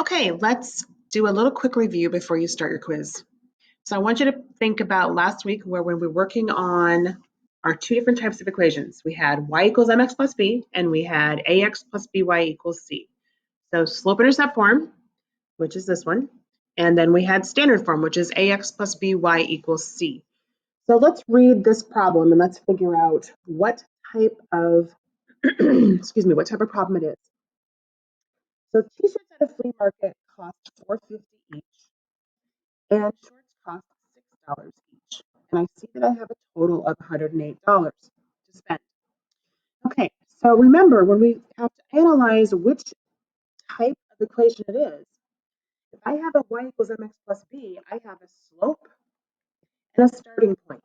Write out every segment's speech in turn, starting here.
Okay, let's do a little quick review before you start your quiz. So I want you to think about last week where when we were working on our two different types of equations. We had y equals mx plus b, and we had ax plus by equals c. So slope-intercept form, which is this one, and then we had standard form, which is ax plus by equals c. So let's read this problem and let's figure out what type of, what type of problem it is. So t-shirts at a flea market cost $4.50 each, and shorts cost $6 each. And I see that I have a total of $108 to spend. Okay, so remember when we have to analyze which type of equation it is, if I have a y equals mx plus b, I have a slope and a starting point.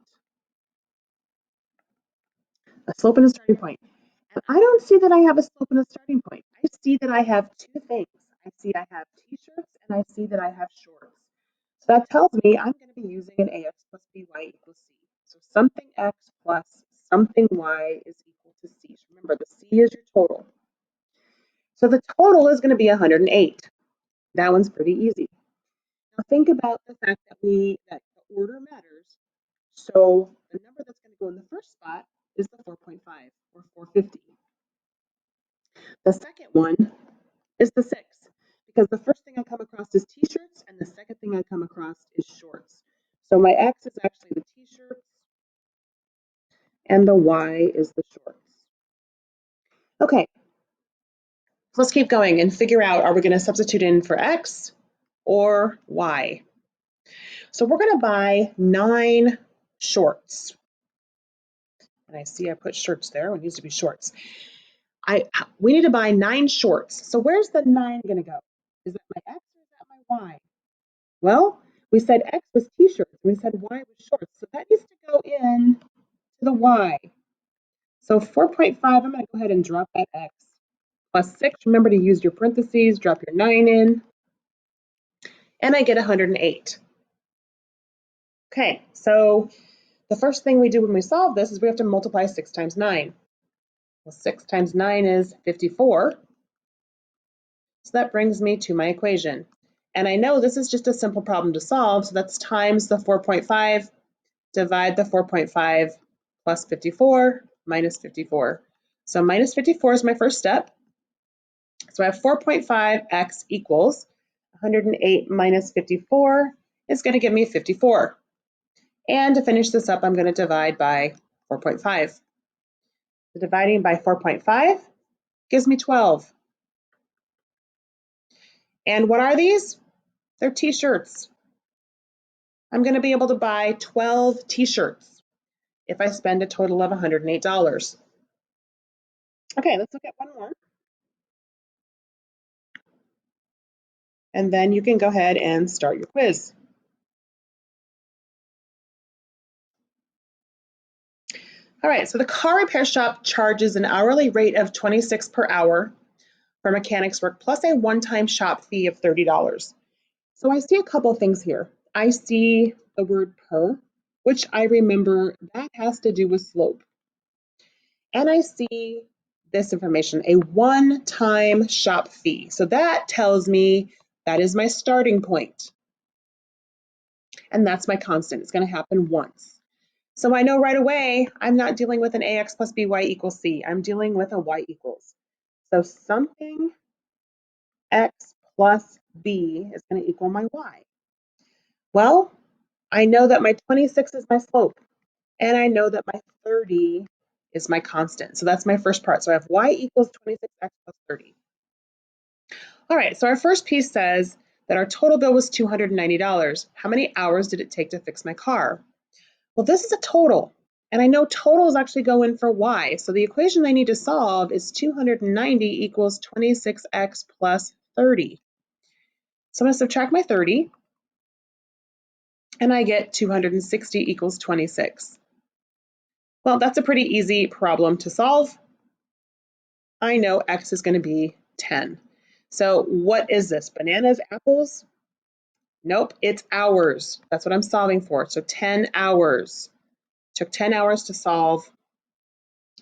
A slope and a starting point. And I don't see that I have a slope and a starting point. I see that I have two things. I see I have t-shirts and I see that I have shorts. So that tells me I'm going to be using an ax plus by equals c. So something x plus something y is equal to c. So remember, the c is your total. So the total is going to be 108. That one's pretty easy. Now think about the fact that the order matters. So the number that's going to go in the first spot is the 4.5 or 450. The second one is the 6, because the first thing I come across is t-shirts and the second thing I come across is shorts. So my x is actually the t-shirts and the y is the shorts. Okay, so let's keep going and figure out, are we going to substitute in for x or y? So we're going to buy 9 shorts. And I see I put shirts there. It needs to be shorts. We need to buy 9 shorts. So where's the 9 going to go? Is that my x or is that my y? Well, we said x was t-shirts. We said y was shorts. So that needs to go in to the y. So 4.5, I'm going to go ahead and drop that x. Plus 6, remember to use your parentheses, drop your 9 in. And I get 108. Okay, so the first thing we do when we solve this is we have to multiply 6 times 9. Well, 6 times 9 is 54. So that brings me to my equation. And I know this is just a simple problem to solve, so that's times the 4.5, divide the 4.5 plus 54 minus 54. So minus 54 is my first step. So I have 4.5x equals 108 minus 54 is going to give me 54. And to finish this up, I'm going to divide by 4.5. So dividing by 4.5 gives me 12. And what are these? They're t-shirts. I'm going to be able to buy 12 t-shirts if I spend a total of $108. Okay, let's look at one more. And then you can go ahead and start your quiz. All right, so the car repair shop charges an hourly rate of $26 per hour for mechanics work plus a one-time shop fee of $30. So I see a couple things here. I see the word per, which I remember that has to do with slope. And I see this information, a one-time shop fee. So that tells me that is my starting point. And that's my constant. It's going to happen once. So I know right away I'm not dealing with an ax plus by equals c. I'm dealing with a y equals. So something x plus b is going to equal my y. Well, I know that my 26 is my slope, and I know that my 30 is my constant. So that's my first part. So I have y equals 26x plus 30. All right, so our first piece says that our total bill was $290. How many hours did it take to fix my car? Well, this is a total, and I know totals actually go in for y. So the equation I need to solve is 290 equals 26x plus 30. So I'm going to subtract my 30, and I get 260 equals 26. Well, that's a pretty easy problem to solve. I know x is going to be 10. So what is this? Bananas, apples? Nope, it's hours. That's what I'm solving for. So 10 hours. Took 10 hours to solve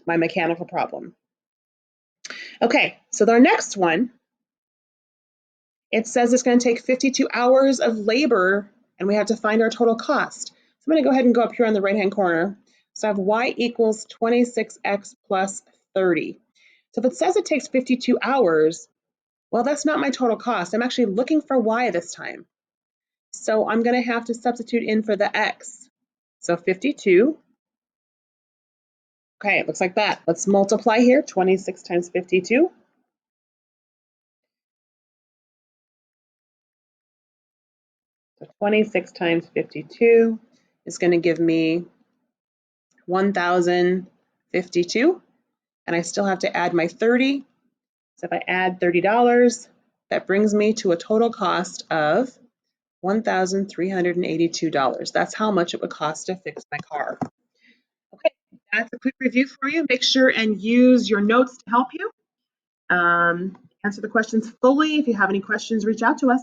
my mechanical problem. Okay, so our next one It says it's going to take 52 hours of labor, and we have to find our total cost. So I'm going to go ahead and go up here on the right-hand corner. So I have y equals 26x plus 30. So if it says it takes 52 hours, well, that's not my total cost. I'm actually looking for y this time. So I'm going to have to substitute in for the x. So 52. Okay, it looks like that. Let's multiply here, 26 times 52. So 26 times 52 is going to give me 1,052. And I still have to add my 30. So if I add $30, that brings me to a total cost of $1,382. That's how much it would cost to fix my car. Okay, that's a quick review for you. Make sure and use your notes to help you. Answer the questions fully. If you have any questions, reach out to us.